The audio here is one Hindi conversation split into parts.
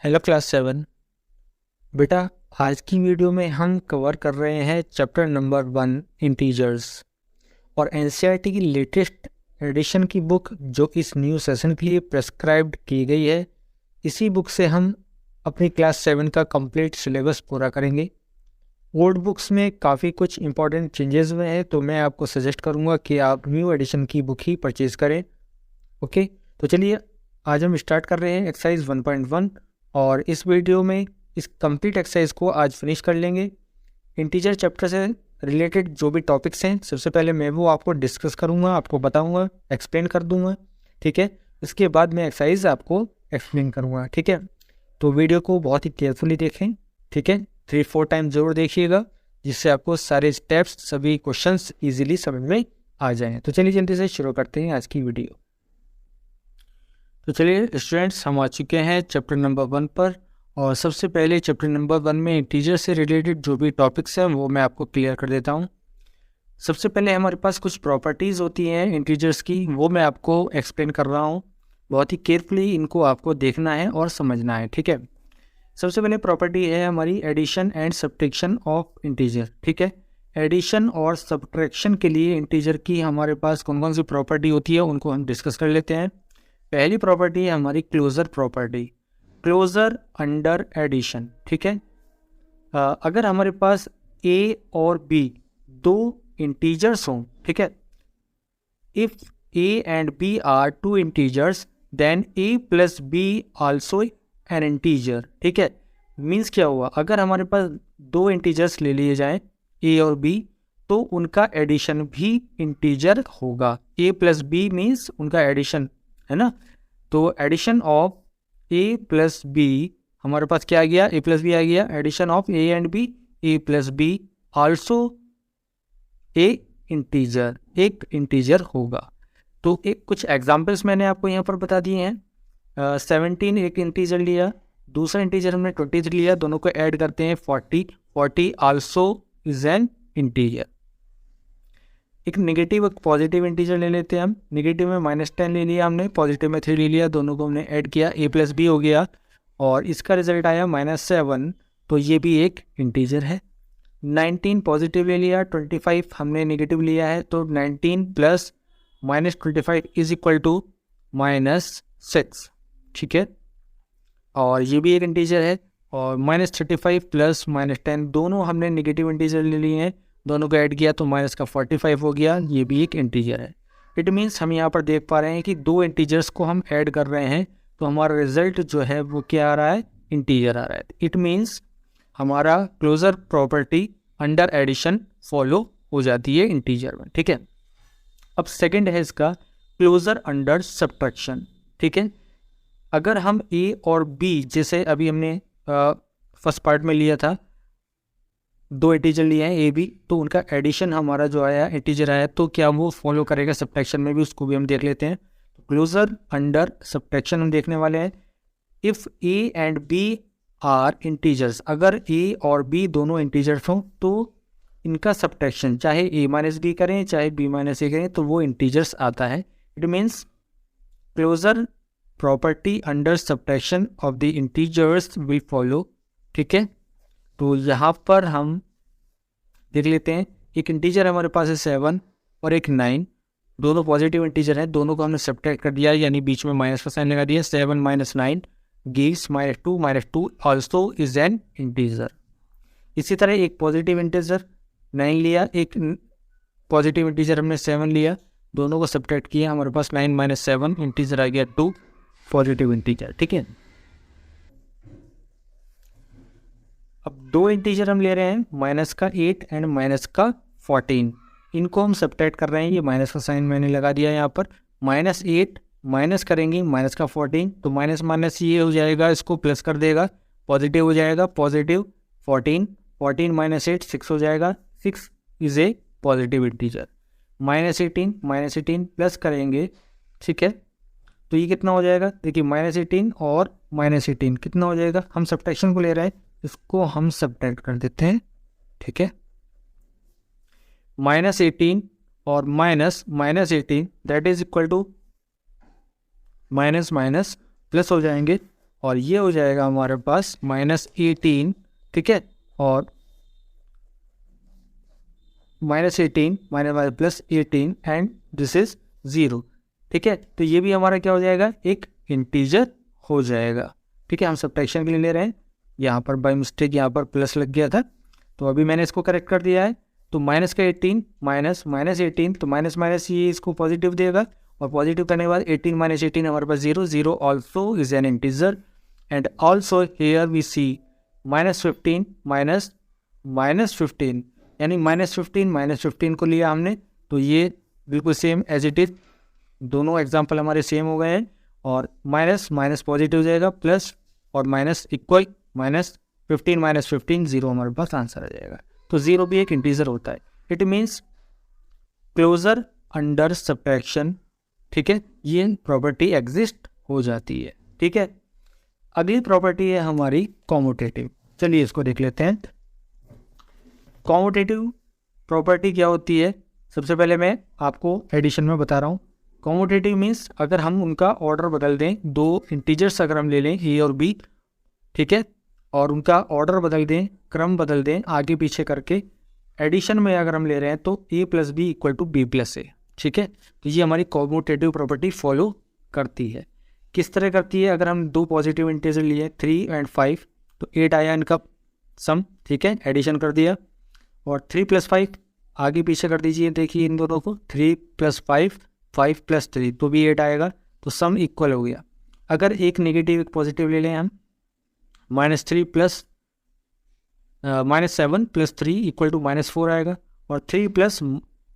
Hello class 7। बेटा, आज की वीडियो में हम कवर कर रहे हैं चैप्टर नंबर 1 इंटीजर्स और एनसीईआरटी की लेटेस्ट एडिशन की बुक जो इस न्यू सेशन के लिए प्रेस्क्राइब्ड की गई है। इसी बुक से हम अपनी क्लास 7 का कंप्लीट सिलेबस पूरा करेंगे। ओल्ड बुक्स में काफ़ी कुछ इंपॉर्टेंट चेंजेस हुए हैं, तो मैं आपको सजेस्ट करूँगा कि आप न्यू एडिशन की बुक ही परचेज़ करें। ओके, तो चलिए आज हम स्टार्ट कर रहे हैं एक्सरसाइज 1.1 और इस वीडियो में इस कंप्लीट एक्सरसाइज को आज फिनिश कर लेंगे। इंटीजर चैप्टर से रिलेटेड जो भी टॉपिक्स हैं सबसे पहले मैं वो आपको डिस्कस करूँगा, आपको बताऊँगा, एक्सप्लेन कर दूँगा। ठीक है, इसके बाद मैं एक्सरसाइज आपको एक्सप्लेन करूँगा। ठीक है, तो वीडियो को बहुत ही केयरफुली देखें। ठीक है, 3-4 टाइम ज़रूर देखिएगा जिससे आपको सारे स्टेप्स, सभी क्वेश्चंस ईजिली समझ में आ जाएँ। तो चलिए जल्दी से शुरू करते हैं आज की वीडियो। तो चलिए स्टूडेंट्स, हम आ चुके हैं चैप्टर नंबर 1 पर और सबसे पहले चैप्टर नंबर 1 में इंटीजर से रिलेटेड जो भी टॉपिक्स हैं वो मैं आपको क्लियर कर देता हूँ। सबसे पहले हमारे पास कुछ प्रॉपर्टीज़ होती हैं इंटीजर्स की, वो मैं आपको एक्सप्लेन कर रहा हूँ। बहुत ही केयरफुली इनको आपको देखना है और समझना है। ठीक है, सबसे पहले प्रॉपर्टी है हमारी addition and subtraction of integer. ठीक है, एडिशन और सब्ट्रैक्शन के लिए इंटीजर की हमारे पास कौन कौन सी प्रॉपर्टी होती है उनको हम डिस्कस कर लेते हैं। पहली प्रॉपर्टी है हमारी closure property, closure under addition. ठीक है, अगर हमारे पास ए और बी दो इंटीजर्स हों, ठीक है, if A and B are two integers then A plus B also an integer. ठीक है, मीन्स क्या हुआ, अगर हमारे पास दो इंटीजर्स ले लिए जाएं ए और बी तो उनका एडिशन भी इंटीजर होगा। ए प्लस बी मीन्स उनका एडिशन है ना, तो addition of A plus B हमारे पास क्या आ गया, ए प्लस बी आ गया। Addition of A and B, A plus B also a integer, एक इंटीजर होगा। तो एक कुछ एग्जांपल्स मैंने आपको यहाँ पर बता दिए हैं। 17 एक इंटीजर लिया, दूसरा इंटीजर हमने 23 लिया, दोनों को ऐड करते हैं 40 आल्सो इज एन इंटीजर। एक नेगेटिव एक पॉजिटिव इंटीजर ले लेते हैं हम। नेगेटिव में -10 ले लिया हमने, पॉजिटिव में 3 ले लिया, दोनों को हमने ऐड किया, ए प्लस बी हो गया और इसका रिजल्ट आया -7, तो ये भी एक इंटीजर है। 19 पॉजिटिव ले लिया, 25 हमने नेगेटिव लिया है, तो 19 प्लस -25 इज इक्वल टू -6। ठीक है, और ये भी एक इंटीजर है। और -35 प्लस -10 दोनों हमने नेगेटिव इंटीजर ले लिए हैं, दोनों को ऐड किया तो माइनस का 45 हो गया, ये भी एक इंटीजर है। इट मीन्स हम यहाँ पर देख पा रहे हैं कि दो इंटीजर्स को हम ऐड कर रहे हैं तो हमारा रिजल्ट जो है वो क्या आ रहा है, इंटीजर आ रहा है। इट मीन्स हमारा closure property under addition follow हो जाती है इंटीजर में। ठीक है, अब सेकंड है इसका क्लोजर अंडर सब्ट्रैक्शन। ठीक है, अगर हम ए और बी, जैसे अभी हमने फर्स्ट पार्ट में लिया था, दो इंटीजर लिए हैं ए बी, तो उनका एडिशन हमारा जो आया इंटीजर आया, तो क्या वो फॉलो करेगा सब्ट्रैक्शन में भी, उसको भी हम देख लेते हैं। तो क्लोजर अंडर सब्ट्रैक्शन हम देखने वाले हैं। If A and B are integers, अगर ए और बी दोनों इंटीजर्स हों तो इनका सब्ट्रैक्शन चाहे ए माइनस बी करें चाहे बी माइनस ए करें तो वो इंटीजर्स आता है। It means closure property under subtraction of the integers will follow. ठीक है, तो यहाँ पर हम देख लेते हैं, एक इंटीजर हमारे पास है 7 और एक 9, दोनों पॉजिटिव इंटीजर हैं, दोनों को हमने सब्ट्रैक्ट कर दिया, यानी बीच में माइनस का साइन लगा दिया। 7 - 9 gives -2 also is an integer. इसी तरह एक पॉजिटिव इंटीजर 9 लिया, एक पॉजिटिव इंटीजर हमने 7 लिया, दोनों को सब्ट्रैक्ट किया, हमारे पास 9 - 7 इंटीजर आ गया 2 पॉजिटिव इंटीजर। ठीक है, अब दो इंटीजर हम ले रहे हैं, माइनस का 8 एंड माइनस का 14, इनको हम सब्ट्रैक्ट कर रहे हैं। ये माइनस का साइन मैंने लगा दिया यहाँ पर। -8 माइनस करेंगे माइनस का 14, तो माइनस माइनस ये हो जाएगा, इसको प्लस कर देगा, पॉजिटिव हो जाएगा, पॉजिटिव 14 -8 6 हो जाएगा, 6 is a positive integer. -18 plus करेंगे, ठीक है, तो ये कितना हो जाएगा, देखिए -18 और -18 कितना हो जाएगा, हम सब्ट्रैक्शन को ले रहे हैं, इसको हम सब्ट्रैक्ट कर देते हैं। ठीक है, -18 और -18 that is equal to minus plus हो जाएंगे, और ये हो जाएगा हमारे पास -18, ठीक है, और -18 +18 एंड दिस इज 0, ठीक है। तो ये भी हमारा क्या हो जाएगा, एक इंटीजर हो जाएगा, ठीक है। हम सब्ट्रैक्शन के लिए ले रहे हैं, यहाँ पर बाय मिस्टेक यहाँ पर प्लस लग गया था, तो अभी मैंने इसको करेक्ट कर दिया है। तो माइनस का 18 -18, तो माइनस माइनस ये इसको पॉजिटिव देगा, और पॉजिटिव करने के बाद 18 - 18 हमारे पास 0, 0 also is an integer and also here we see -15 -15, यानी -15 को लिया हमने, तो ये बिल्कुल सेम एज इट इज, दोनों एग्जाम्पल हमारे सेम हो गए हैं। और माइनस माइनस पॉजिटिव जाएगा, प्लस और माइनस इक्वल, -15 -15 0 हमारे पास आंसर आ जाएगा। तो 0 भी एक इंटीजर होता है। It means closure under subtraction, ठीक है, ये प्रॉपर्टी एग्जिस्ट हो जाती है, ठीक है। अगली प्रॉपर्टी है हमारी कॉम्यूटेटिव। चलिए इसको देख लेते हैं। कॉम्यूटेटिव प्रॉपर्टी क्या होती है, सबसे पहले मैं आपको एडिशन में बता रहा हूँ। कॉम्यूटेटिव मीन्स अगर हम उनका ऑर्डर बदल दें, दो इंटीजर्स अगर हम ले लें ए और बी, ठीक है, और उनका ऑर्डर बदल दें, क्रम बदल दें आगे पीछे करके, एडिशन में अगर हम ले रहे हैं तो a + b = b + a, ठीक है। तो ये हमारी कॉम्यूटेटिव प्रॉपर्टी फॉलो करती है। किस तरह करती है, अगर हम दो पॉजिटिव इंटीजर लिए 3 और 5, तो 8 आया इनका सम, ठीक है, एडिशन कर दिया, और 3 + 5 आगे पीछे कर दीजिए, देखिए इन दोनों को, 3 + 5 5 + 3 तो भी 8 आएगा, तो सम इक्वल हो गया। अगर एक नेगेटिव एक पॉजिटिव ले लें हम, -3 + -7 + 3 = -4 आएगा, और 3 प्लस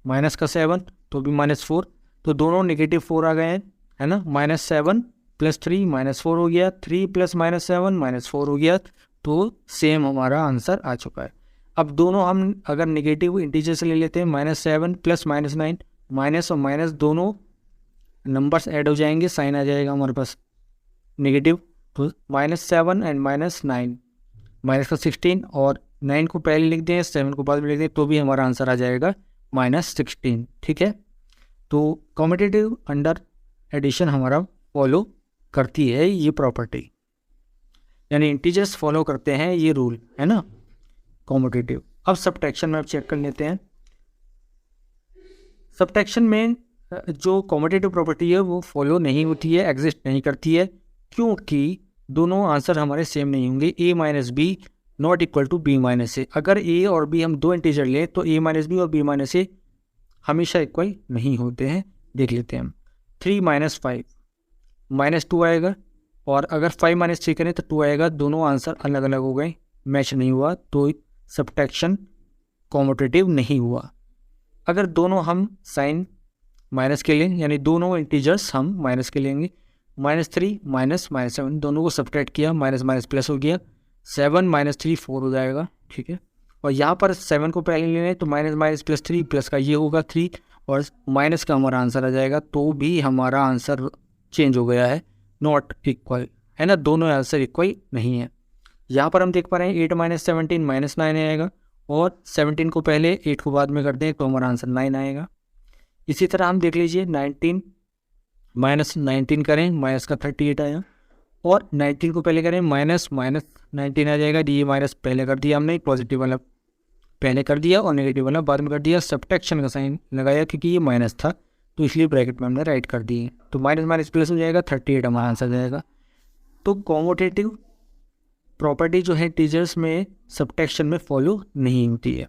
माइनस का 7 तो भी -4, तो दोनों नेगेटिव 4 आ गए हैं, है ना। -7 + 3 -4 हो गया, 3 + -7 -4 हो गया, तो सेम हमारा आंसर आ चुका है। अब दोनों हम अगर नेगेटिव इंटीजर से ले लेते हैं, -7 + -9, माइनस और माइनस दोनों नंबर्स ऐड हो जाएंगे, साइन आ जाएगा हमारे पास नेगेटिव, तो -7 एंड -9, माइनस का 16, और 9 को पहले लिख दें, 7 को बाद में लिख दें, तो भी हमारा आंसर आ जाएगा -16, ठीक है। तो कॉम्यूटेटिव अंडर एडिशन हमारा फॉलो करती है ये प्रॉपर्टी, यानी इंटीजर्स फॉलो करते हैं ये रूल, है ना, कॉम्यूटेटिव। अब सब्ट्रैक्शन में अब चेक कर लेते हैं। सब्ट्रैक्शन में जो कॉम्यूटेटिव प्रॉपर्टी है वो फॉलो नहीं होती है, एग्जिस्ट नहीं करती है, क्योंकि दोनों आंसर हमारे सेम नहीं होंगे। a - b ≠ b - a। अगर a और b हम दो इंटीजर लें तो a - b और b - a हमेशा इक्वल नहीं होते हैं। देख लेते हैं हम, 3 - 5 -2 आएगा, और अगर 5 - 3 करें तो 2 आएगा, दोनों आंसर अलग अलग हो गए, मैच नहीं हुआ, तो सब्ट्रैक्शन कॉम्यूटेटिव नहीं हुआ। अगर दोनों हम साइन माइनस के लें, यानी दोनों इंटीजर्स हम माइनस के लेंगे, -3 -7 दोनों को सब्ट्रैक्ट किया, माइनस माइनस प्लस हो गया, 7 - 3 4 हो जाएगा, ठीक है। और यहाँ पर 7 को पहले ले लें तो --+3 प्लस का ये होगा 3, और माइनस का हमारा आंसर आ जाएगा, तो भी हमारा आंसर चेंज हो गया है, नॉट इक्वल, है ना, दोनों आंसर इक्वल नहीं है। यहाँ पर हम देख पा रहे हैं 8 - 17 -9 आएगा, और 17 को पहले 8 को बाद में कर दें तो हमारा आंसर 9 आएगा। इसी तरह हम देख लीजिए 19 - 19 करें, माइनस का 38 आया, और 19 को पहले करें, माइनस 19 आ जाएगा, ये माइनस पहले कर दिया हमने, पॉजिटिव वाला पहले कर दिया और नेगेटिव वाला बाद में कर दिया, सब्ट्रैक्शन का साइन लगाया क्योंकि ये माइनस था, तो इसलिए ब्रैकेट में हमने राइट कर दिए, तो माइनस माइनस प्लस हो जाएगा, 38 हमारा आंसर जाएगा। तो कॉम्यूटेटिव प्रॉपर्टी जो है टीजर्स में सब्ट्रैक्शन में फॉलो नहीं होती है।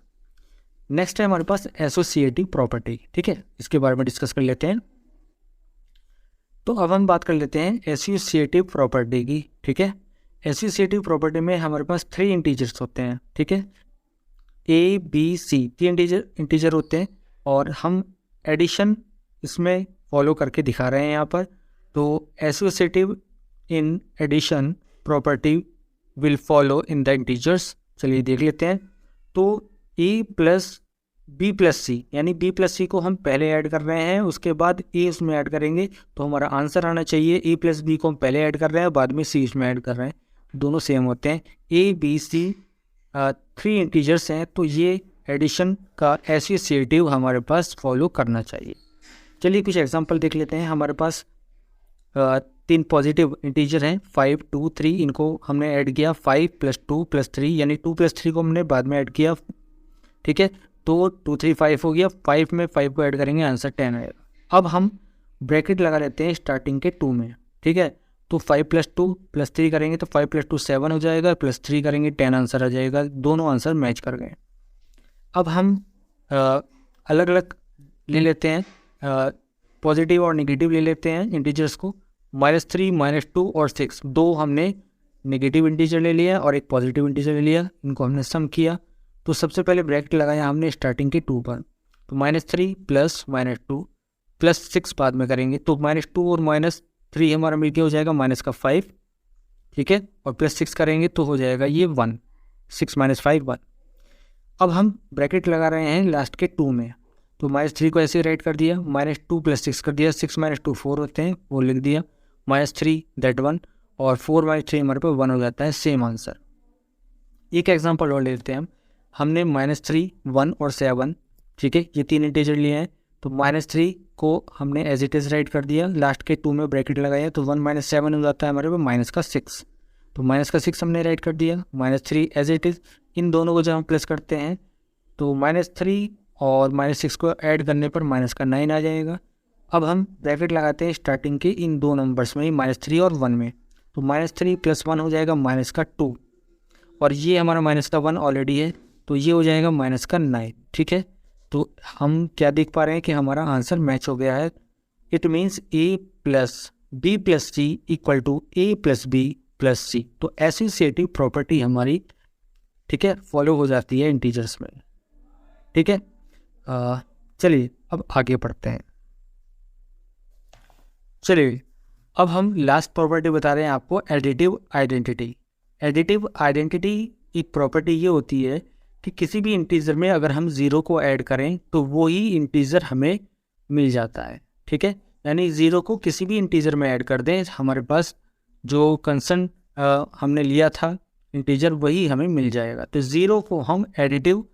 नेक्स्ट है हमारे पास एसोसिएटिव प्रॉपर्टी, ठीक है, इसके बारे में डिस्कस कर लेते हैं। तो अब हम बात कर लेते हैं एसोसिएटिव प्रॉपर्टी की, ठीक है। एसोसिएटिव प्रॉपर्टी में हमारे पास 3 इंटीजर्स होते हैं, ठीक है, a b c 3 इंटीजर होते हैं, और हम एडिशन इसमें फॉलो करके दिखा रहे हैं यहाँ पर। तो associative in addition property will follow in the integers. चलिए देख लेते हैं। तो a + b + c, यानी b + c को हम पहले ऐड कर रहे हैं, उसके बाद a उसमें ऐड करेंगे, तो हमारा आंसर आना चाहिए a + b को हम पहले ऐड कर रहे हैं, बाद में c उसमें ऐड कर रहे हैं, दोनों सेम होते हैं। a b c 3 इंटीजर्स हैं, तो ये एडिशन का एसोसिएटिव हमारे पास फॉलो करना चाहिए। चलिए कुछ एग्जांपल देख लेते हैं। हमारे पास तीन पॉजिटिव इंटीजर हैं 5, 2, 3, इनको हमने ऐड किया 5 + 2 + 3 यानी 2 + 3 को हमने बाद में ऐड किया, ठीक है। तो 2, 3, 5 हो गया, 5 में 5 को ऐड करेंगे आंसर 10 आएगा। अब हम ब्रैकेट लगा लेते हैं स्टार्टिंग के 2 में, ठीक है। तो 5 + 2 + 3 करेंगे तो 5 + 2 7 हो जाएगा, +3 करेंगे 10 आंसर आ जाएगा। दोनों आंसर मैच कर गए। अब हम अलग अलग ले लेते हैं, पॉजिटिव और नेगेटिव ले लेते हैं इंटीजर्स को। -3, -2 और 6, दो हमने नेगेटिव इंटीजर ले लिया और एक पॉजिटिव इंटीजर ले लिया, इनको हमने सम किया। तो सबसे पहले ब्रैकेट लगाया हमने स्टार्टिंग के 2 पर, तो -3 + -2 + 6 बाद में करेंगे, तो -2 और -3 हमारा मिलकर हो जाएगा -5, ठीक है, और +6 करेंगे तो हो जाएगा ये 1, 6 - 5 1। अब हम ब्रैकेट लगा रहे हैं लास्ट के 2 में, तो -3 को ऐसे राइट कर दिया, -2 + 6 कर दिया, 6 - 2 4 होते हैं, वो लिख दिया, -3 दैट 1, और 4 - 3 हमारे पास 1 हो जाता है, सेम आंसर। एक एग्जांपल और लेते हैं हमने -3, 1 और 7, ठीक है, ये तीन इंटीजर लिए हैं। तो -3 को हमने एज इट इज़ राइट कर दिया, लास्ट के 2 में ब्रैकेट लगाया, तो 1 - 7 हो जाता है हमारे पास -6, तो -6 हमने राइट कर दिया, -3 एज इट इज़। इन दोनों को जब हम प्लस करते हैं तो -3 और -6 को ऐड करने पर -9 आ जाएगा। अब हम ब्रैकेट लगाते हैं स्टार्टिंग के इन दो नंबर्स में, -3 और 1 में, तो -3 + 1 हो जाएगा -2, और ये हमारा -1 ऑलरेडी है, तो ये हो जाएगा -9, ठीक है। तो हम क्या देख पा रहे हैं कि हमारा आंसर मैच हो गया है। It means A + B + C = A + B + C। तो एसोसिएटिव प्रॉपर्टी हमारी, ठीक है, फॉलो हो जाती है इंटीजर्स में, ठीक है। चलिए अब आगे पढ़ते हैं। चलिए अब हम लास्ट प्रॉपर्टी बता रहे हैं आपको, एडिटिव आइडेंटिटी। एडिटिव आइडेंटिटी एक प्रॉपर्टी ये होती है कि किसी भी इंटीजर में अगर हम 0 को ऐड करें तो वो ही इंटीजर हमें मिल जाता है, ठीक है। यानी 0 को किसी भी इंटीजर में ऐड कर दें, हमारे पास जो कंसर्न हमने लिया था इंटीजर वही हमें मिल जाएगा। तो 0 को हम एडिटिव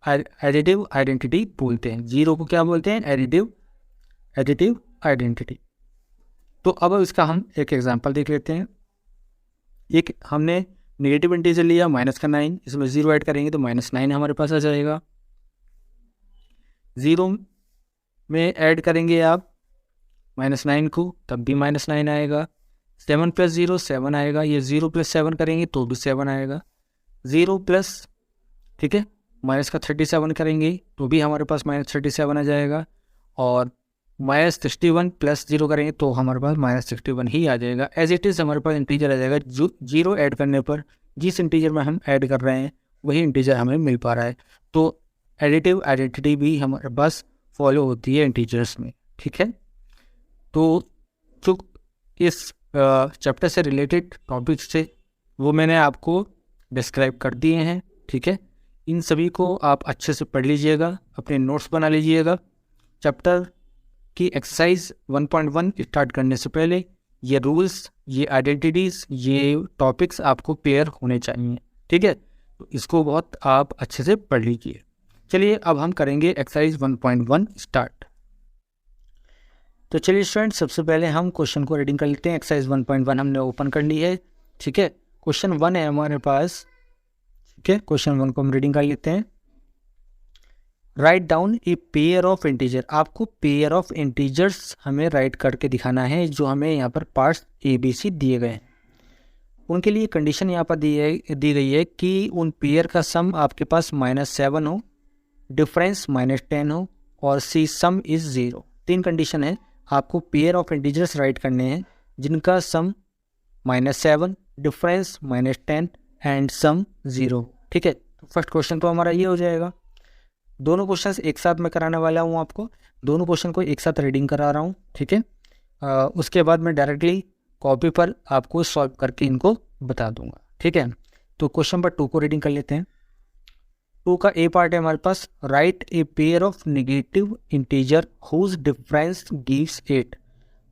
आइडेंटिटी बोलते हैं। 0 को क्या बोलते हैं? Additive identity. तो अब इसका हम एक एग्जांपल देख लेते हैं। एक हमने नेगेटिव इंटीजर लिया -9, इसमें 0 ऐड करेंगे तो -9 हमारे पास आ जाएगा। 0 में ऐड करेंगे आप -9 को, तब भी -9 आएगा। 7 + 0 7 आएगा, ये 0 + 7 करेंगे तो भी 7 आएगा। 0 प्लस, ठीक है, -37 करेंगे तो भी हमारे पास -37 आ जाएगा, और -61 + 0 करेंगे तो हमारे पास -61 ही आ जाएगा। एज इट इज़ हमारे पास इंटीजर आ जाएगा। जो 0 ऐड करने पर जिस इंटीजर में हम ऐड कर रहे हैं वही इंटीजर हमें मिल पा रहा है। तो एडिटिव आइडेंटिटी भी हमारे पास फॉलो होती है इंटीजर्स में, ठीक है। तो जो इस चैप्टर से रिलेटेड टॉपिक्स थे वो मैंने आपको डिस्क्राइब कर दिए हैं, ठीक है। इन सभी को आप अच्छे से पढ़ लीजिएगा, अपने नोट्स बना लीजिएगा। चैप्टर की एक्सरसाइज 1.1 स्टार्ट करने से पहले ये रूल्स, ये आइडेंटिटीज़, ये टॉपिक्स आपको क्लियर होने चाहिए, ठीक है। तो इसको बहुत आप अच्छे से पढ़ लीजिए। चलिए अब हम करेंगे एक्सरसाइज 1.1 स्टार्ट। तो चलिए स्टूडेंट, सबसे पहले हम क्वेश्चन को रीडिंग कर लेते हैं। एक्सरसाइज 1.1 हमने ओपन कर ली है, ठीक है। क्वेश्चन 1 है हमारे पास, ठीक है। क्वेश्चन 1 को हम रीडिंग कर लेते हैं। Write down A pair of integer. आपको पेयर ऑफ इंटीजर्स हमें राइट करके दिखाना है, जो हमें यहाँ पर पार्ट्स ABC दिए गए हैं। उनके लिए कंडीशन यहाँ पर दी गई है कि उन पेयर का सम आपके पास -7 हो, डिफरेंस -10 हो, और C सम इज़ 0। 3 कंडीशन है। आपको पेयर ऑफ इंटीजर्स राइट करने हैं जिनका सम -7, डिफरेंस -10 एंड सम 0, ठीक है। तो फर्स्ट क्वेश्चन तो हमारा ये हो जाएगा। दोनों क्वेश्चंस एक साथ मैं कराने वाला हूँ आपको, दोनों क्वेश्चन को एक साथ रीडिंग करा रहा हूँ, ठीक है। उसके बाद मैं डायरेक्टली कॉपी पर आपको सॉल्व करके इनको बता दूंगा, ठीक है। तो क्वेश्चन नंबर 2 को रीडिंग कर लेते हैं। 2 का ए पार्ट है हमारे पास, right a pair of negative integer whose difference gives 8।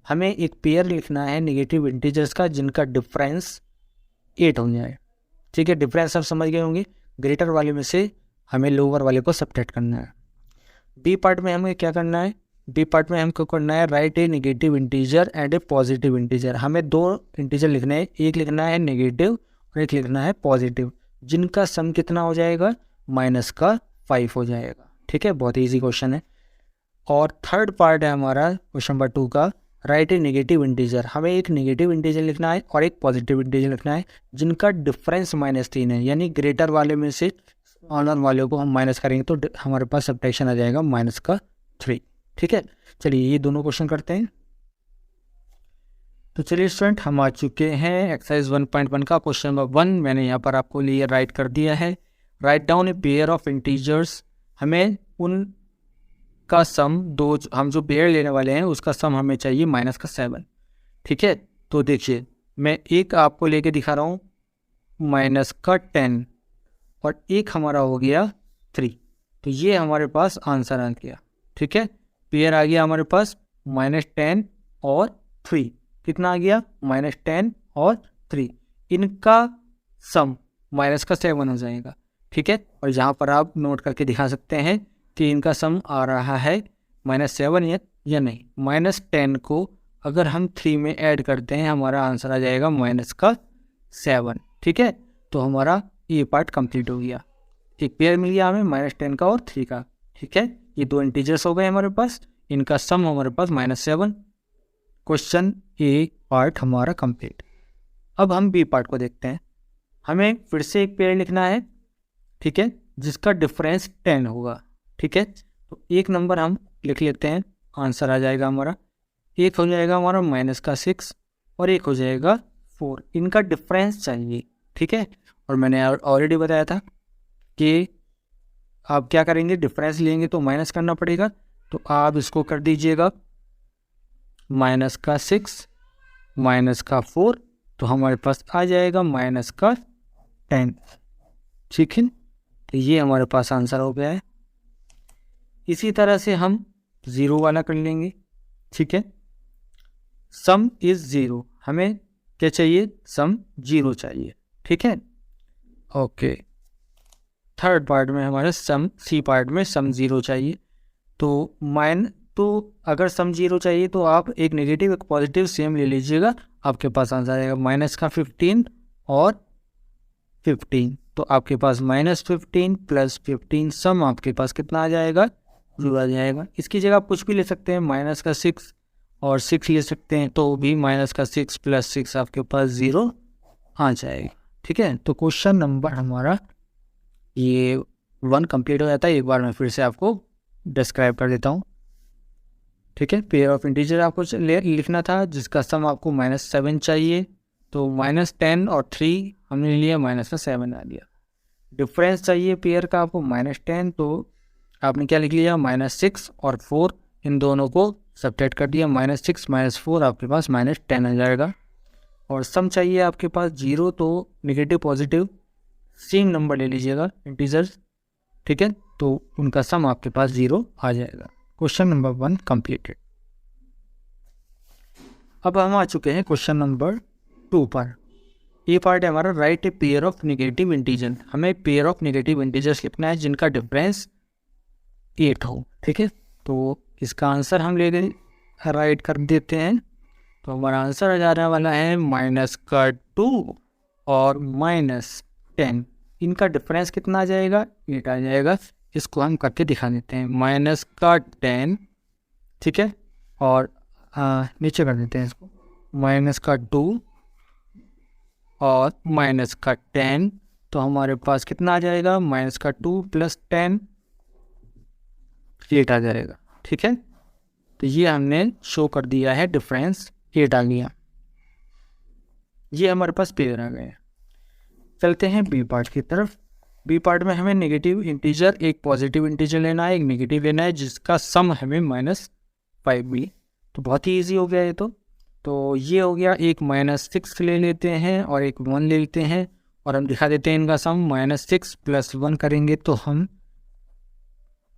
हमें एक पेयर लिखना है नेगेटिव इंटीजर्स का जिनका डिफरेंस 8 हो जाए, ठीक है। डिफरेंस आप समझ गए होंगे, ग्रेटर वाले में से हमें लोअर वाले को सब्ट्रैक्ट करना है। बी पार्ट में हमें क्या करना है, बी पार्ट में हमको करना है right A negative integer and A positive integer. हमें दो इंटीजर लिखने हैं, एक लिखना है नेगेटिव और एक लिखना है पॉजिटिव, जिनका सम कितना हो जाएगा, -5 हो जाएगा। ठीक है, बहुत ईजी क्वेश्चन है। और थर्ड पार्ट है हमारा क्वेश्चन नंबर 2 का, राइट ए नेगेटिव इंटीजर। हमें एक नेगेटिव इंटीजर लिखना है और एक पॉजिटिव इंटीजर लिखना है जिनका डिफरेंस -3 है, यानी ग्रेटर वाले में से स्मॉलर वाले को हम माइनस करेंगे तो हमारे पास सब्ट्रैक्शन आ जाएगा -3। ठीक है, चलिए ये दोनों क्वेश्चन करते हैं। तो चलिए स्टूडेंट, हम आ चुके हैं एक्सरसाइज 1.1 का क्वेश्चन नंबर 1। मैंने यहाँ पर आपको लिए राइट कर दिया है। Write down A pair of integers. हमें उन का सम हम जो पेयर लेने वाले हैं उसका सम हमें चाहिए -7। ठीक है, तो देखिए मैं एक आपको लेके दिखा रहा हूँ -10 और एक हमारा हो गया 3। तो ये हमारे पास आंसर आ गया। ठीक है, पेयर आ गया हमारे पास -10 और 3। कितना आ गया, -10 और 3। इनका सम -7 हो जाएगा। ठीक है, और यहाँ पर आप नोट करके दिखा सकते हैं कि इनका सम आ रहा है -7 या नहीं। -10 को अगर हम 3 में ऐड करते हैं हमारा आंसर आ जाएगा -7। ठीक है, तो हमारा ये पार्ट कंप्लीट हो गया। एक पेयर मिल गया हमें -10 का और 3 का। ठीक है, ये दो इंटीजर्स हो गए हमारे पास, इनका सम हमारे पास -7। क्वेश्चन ए पार्ट हमारा कंप्लीट। अब हम बी पार्ट को देखते हैं। हमें फिर से एक पेयर लिखना है, ठीक है, जिसका डिफरेंस 10 होगा। ठीक है, तो एक नंबर हम लिख लेते हैं, आंसर आ जाएगा हमारा, एक हो जाएगा हमारा -6 और एक हो जाएगा 4। इनका डिफरेंस चाहिए। ठीक है, और मैंने ऑलरेडी बताया था कि आप क्या करेंगे, डिफरेंस लेंगे तो माइनस करना पड़ेगा। तो आप इसको कर दीजिएगा -6 -4, तो हमारे पास आ जाएगा -10। ठीक है, तो ये हमारे पास आंसर हो गया है। इसी तरह से हम 0 वाला कर लेंगे। ठीक है, सम इज 0। हमें क्या चाहिए, सम 0 चाहिए। ठीक है, ओके। थर्ड पार्ट में हमारे सम, सी पार्ट में सम 0 चाहिए। तो अगर सम 0 चाहिए तो आप एक नेगेटिव एक पॉजिटिव सेम ले लीजिएगा, आपके पास आंसर आएगा -15 और 15। तो आपके पास -15 + 15 सम आपके पास कितना आ जाएगा, 0 आ जाएगा। इसकी जगह आप कुछ भी ले सकते हैं, -6 और 6 ले सकते हैं, तो भी -6 + 6 आपके पास 0 आ जाएगा। ठीक है, तो क्वेश्चन नंबर हमारा ये 1 कंप्लीट हो जाता है। एक बार मैं फिर से आपको डिस्क्राइब कर देता हूँ। ठीक है, पेयर ऑफ इंटीजर आपको लिखना था जिसका सम आपको -7 चाहिए। तो -10 और 3 हमने लिया, -7 आ लिया। डिफरेंस चाहिए पेयर का आपको -10, तो आपने क्या लिख लिया, -6 और 4, इन दोनों को सब्ट्रैक्ट कर दिया। -6 - 4 आपके पास -10 आ जाएगा। और सम चाहिए आपके पास 0, तो नेगेटिव पॉजिटिव सेम नंबर ले लीजिएगा इंटीजर्स। ठीक है, तो उनका सम आपके पास 0 आ जाएगा। Question number 1 completed. अब हम आ चुके हैं क्वेश्चन नंबर 2 पर। ये पार्ट है हमारा right a pair of negative integer. हमें पेयर ऑफ नेगेटिव इंटीजर्स लिखना है जिनका डिफरेंस 8 हो। ठीक है, तो इसका आंसर हम ले राइट कर देते हैं। तो हमारा आंसर आ जाने वाला है -2 और -10। इनका डिफरेंस कितना आ जाएगा, 8 आ जाएगा। इसको हम करके दिखा देते हैं, -10, ठीक है, और नीचे कर देते हैं इसको, -2 और -10। तो हमारे पास कितना आ जाएगा, -2 + 10 8 आ जाएगा। ठीक है, तो ये हमने शो कर दिया है, डिफरेंस 8 आ गया। ये हमारे पास पेयर आ गए। चलते हैं बी पार्ट की तरफ। बी पार्ट में हमें नेगेटिव इंटीजर, एक पॉजिटिव इंटीजर लेना है, एक नेगेटिव लेना है, जिसका सम हमें -5 मिली। तो बहुत ही इजी हो गया ये तो ये हो गया। एक -6 ले लेते हैं और एक 1 ले लेते हैं और हम दिखा देते हैं इनका सम। -6 + 1 करेंगे तो हम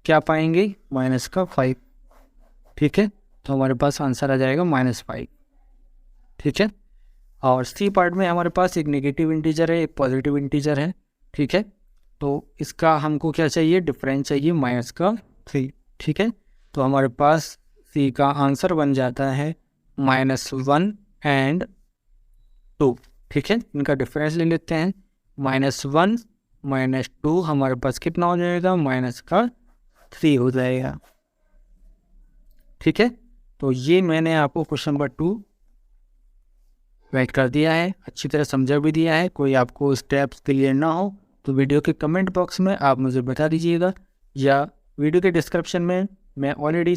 क्या पाएंगे, -5। ठीक है, तो हमारे पास आंसर आ जाएगा -5। ठीक है, और सी पार्ट में हमारे पास एक नेगेटिव इंटीजर है, एक पॉजिटिव इंटीजर है। ठीक है, तो इसका हमको क्या चाहिए, डिफरेंस चाहिए -3। ठीक है, तो हमारे पास सी का आंसर बन जाता है -1 एंड 2। ठीक है, इनका डिफरेंस ले लेते हैं। -1 -2 हमारे पास कितना हो जाएगा, -3 हो जाएगा। ठीक है, तो ये मैंने आपको क्वेश्चन नंबर 2 राइट कर दिया है, अच्छी तरह समझा भी दिया है। कोई आपको स्टेप्स क्लियर ना हो तो वीडियो के कमेंट बॉक्स में आप मुझे बता दीजिएगा, या वीडियो के डिस्क्रिप्शन में मैं ऑलरेडी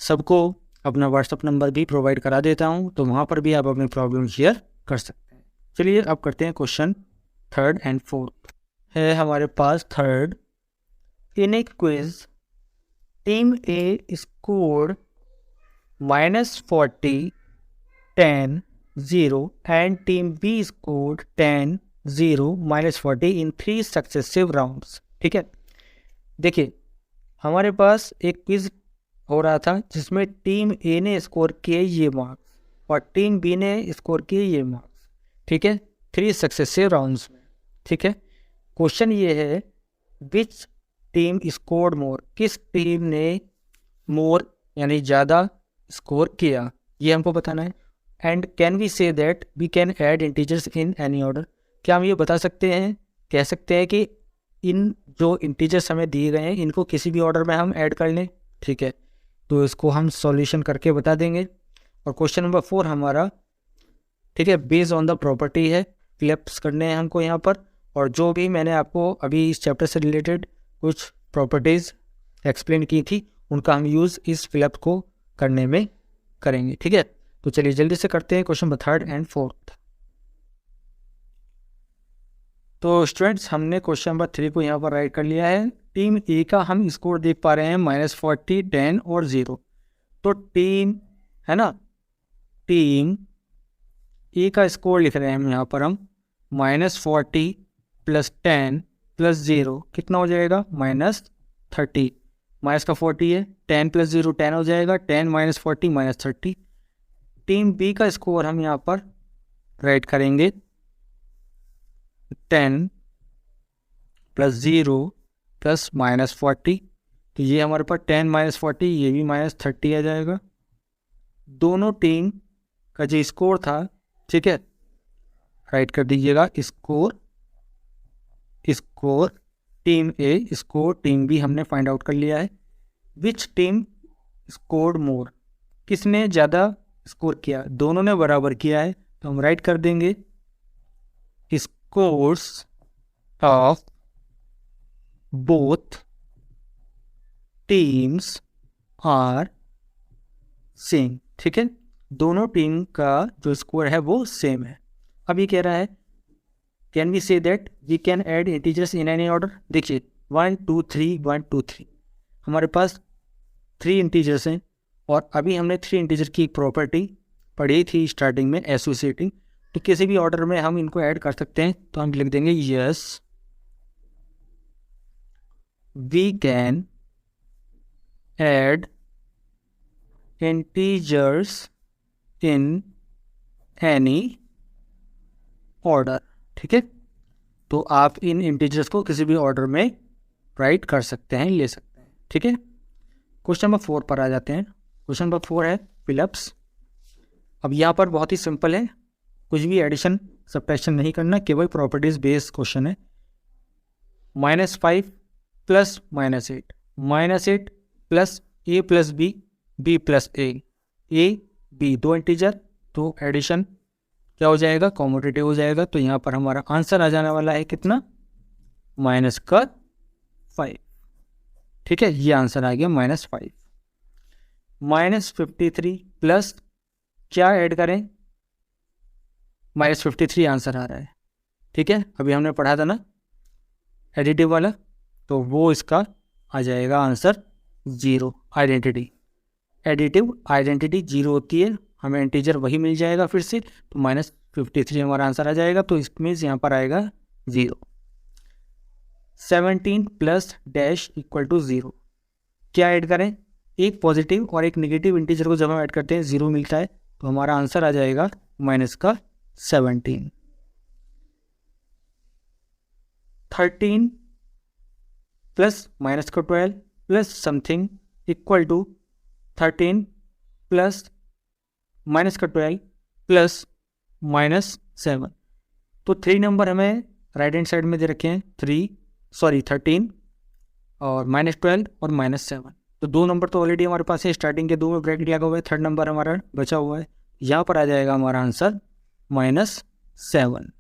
सबको अपना व्हाट्सअप नंबर भी प्रोवाइड करा देता हूं, तो वहां पर भी आप अपनी प्रॉब्लम शेयर कर सकते हैं। चलिए अब करते हैं क्वेश्चन 3rd एंड 4th। है हमारे पास 3rd, in A quiz team A scored -40, 10, 0 and team B scored 10, 0, -40 in 3 successive rounds। ठीक है, देखिए हमारे पास एक क्विज हो रहा था जिसमें टीम ए ने स्कोर किए ये मार्क्स और टीम बी ने स्कोर किए ये मार्क्स। ठीक है, 3 सक्सेसिव राउंड्स में। ठीक है, क्वेश्चन ये है विच टीम स्कोर्ड मोर, किस टीम ने मोर यानी ज़्यादा स्कोर किया, ये हमको बताना है। And can we say that we can add integers in any order, क्या हम ये बता सकते हैं, कह सकते हैं कि इन जो इंटीजर्स हमें दिए गए हैं इनको किसी भी ऑर्डर में हम ऐड कर लें। ठीक है, तो इसको हम सॉल्यूशन करके बता देंगे। और क्वेश्चन नंबर 4 हमारा, ठीक है, बेस्ड ऑन द प्रॉपर्टी है, फ्लिप्स करने हैं हमको यहाँ पर। और जो भी मैंने आपको अभी इस चैप्टर से रिलेटेड कुछ प्रॉपर्टीज़ एक्सप्लेन की थी उनका हम यूज़ इस फ्लिप को करने में करेंगे। ठीक है, तो चलिए जल्दी से करते हैं question number 3rd and 4th। तो स्टूडेंट्स हमने क्वेश्चन नंबर 3 को यहाँ पर राइट कर लिया है। टीम ए का हम स्कोर देख पा रहे हैं -40, 10 और 0। तो टीम है ना, टीम ए का स्कोर लिख रहे हैं हम यहाँ पर, हम -40 + 10 + 0 कितना हो जाएगा, -30। माइनस का 40 है, 10 + 0 10 हो जाएगा, 10 - 40 -30। टीम बी का स्कोर हम यहाँ पर राइट करेंगे 10 + 0 + -40। तो ये हमारे पास 10 - 40, ये भी -30 आ जाएगा। दोनों टीम का जो स्कोर था, ठीक है, राइट कर दीजिएगा स्कोर टीम ए, स्कोर टीम बी हमने फाइंड आउट कर लिया है। विच टीम स्कोर्ड मोर, किसने ज़्यादा स्कोर किया, दोनों ने बराबर किया है, तो हम राइट कर देंगे scores of both teams are same. ठीक है, दोनों टीम का जो स्कोर है वो सेम है। अब ये कह रहा है can we say that we can add integers in any order. देखिए 1 2 3 1 2 3 हमारे पास 3 इंटीजर्स हैं, और अभी हमने 3 इंटीजर की प्रॉपर्टी पढ़ी थी स्टार्टिंग में, एसोसिएटिंग। तो किसी भी ऑर्डर में हम इनको ऐड कर सकते हैं, तो हम लिख देंगे yes we can add integers in any order. ठीक है, तो आप इन इंटीजर्स को किसी भी ऑर्डर में राइट कर सकते हैं, ले सकते हैं। ठीक है, क्वेश्चन नंबर 4 पर आ जाते हैं। क्वेश्चन नंबर 4 है फिलिप्स। अब यहाँ पर बहुत ही सिंपल है, कुछ भी एडिशन सब्ट्रैक्शन नहीं करना, केवल प्रॉपर्टीज बेस्ड क्वेश्चन है। -5 + -8, -8 + a + b, b + a b, दो इंटीजर, तो एडिशन क्या हो जाएगा, कॉम्यूटेटिव हो जाएगा। तो यहाँ पर हमारा आंसर आ जाने वाला है कितना, -5। ठीक है, ये आंसर आ गया -5। -53 प्लस क्या ऐड करें, -53 आंसर आ रहा है। ठीक है, अभी हमने पढ़ा था ना एडिटिव वाला, तो वो इसका आ जाएगा आंसर 0। आइडेंटिटी, एडिटिव आइडेंटिटी 0 होती है, हमें इंटीजर वही मिल जाएगा फिर से, तो -53 हमारा आंसर आ जाएगा। तो इसमें यहाँ पर आएगा 0। 17 + डैश = 0, क्या ऐड करें, एक पॉजिटिव और एक नेगेटिव इंटीजर को जब हम ऐड करते हैं 0 मिलता है, तो हमारा आंसर आ जाएगा -17। 13 + -12 + समथिंग = 13 प्लस माइनस का 12 प्लस -7। तो 3 नंबर हमें राइट हैंड साइड में दे रखे हैं 13 और -12 और -7। तो 2 नंबर तो ऑलरेडी हमारे पास है, स्टार्टिंग के 2 में ब्रैकेट लगा हुआ है, थर्ड नंबर हमारा बचा हुआ है। यहाँ पर आ जाएगा हमारा आंसर -7।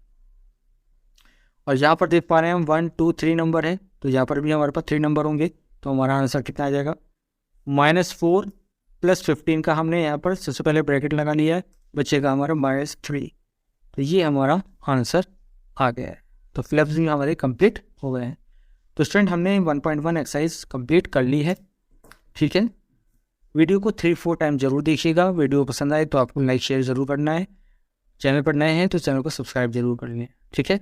और यहाँ पर देख पा रहे हैं हम 1 2 3 नंबर है, तो यहाँ पर भी हमारे पास 3 नंबर होंगे। तो हमारा आंसर कितना आ जाएगा, -4 प्लस 15 का हमने यहाँ पर सबसे पहले ब्रैकेट लगा लिया है, बचेगा हमारा -3। तो ये हमारा आंसर आ गया है। तो फ्लैप्स भी हमारे कंप्लीट हो गए हैं। तो स्टूडेंट हमने 1.1 एक्सरसाइज कंप्लीट कर ली है। ठीक है, वीडियो को 3-4 टाइम जरूर देखिएगा। वीडियो पसंद आए तो आपको लाइक शेयर ज़रूर करना है। चैनल पर नए हैं तो चैनल को सब्सक्राइब जरूर कर लें। ठीक है।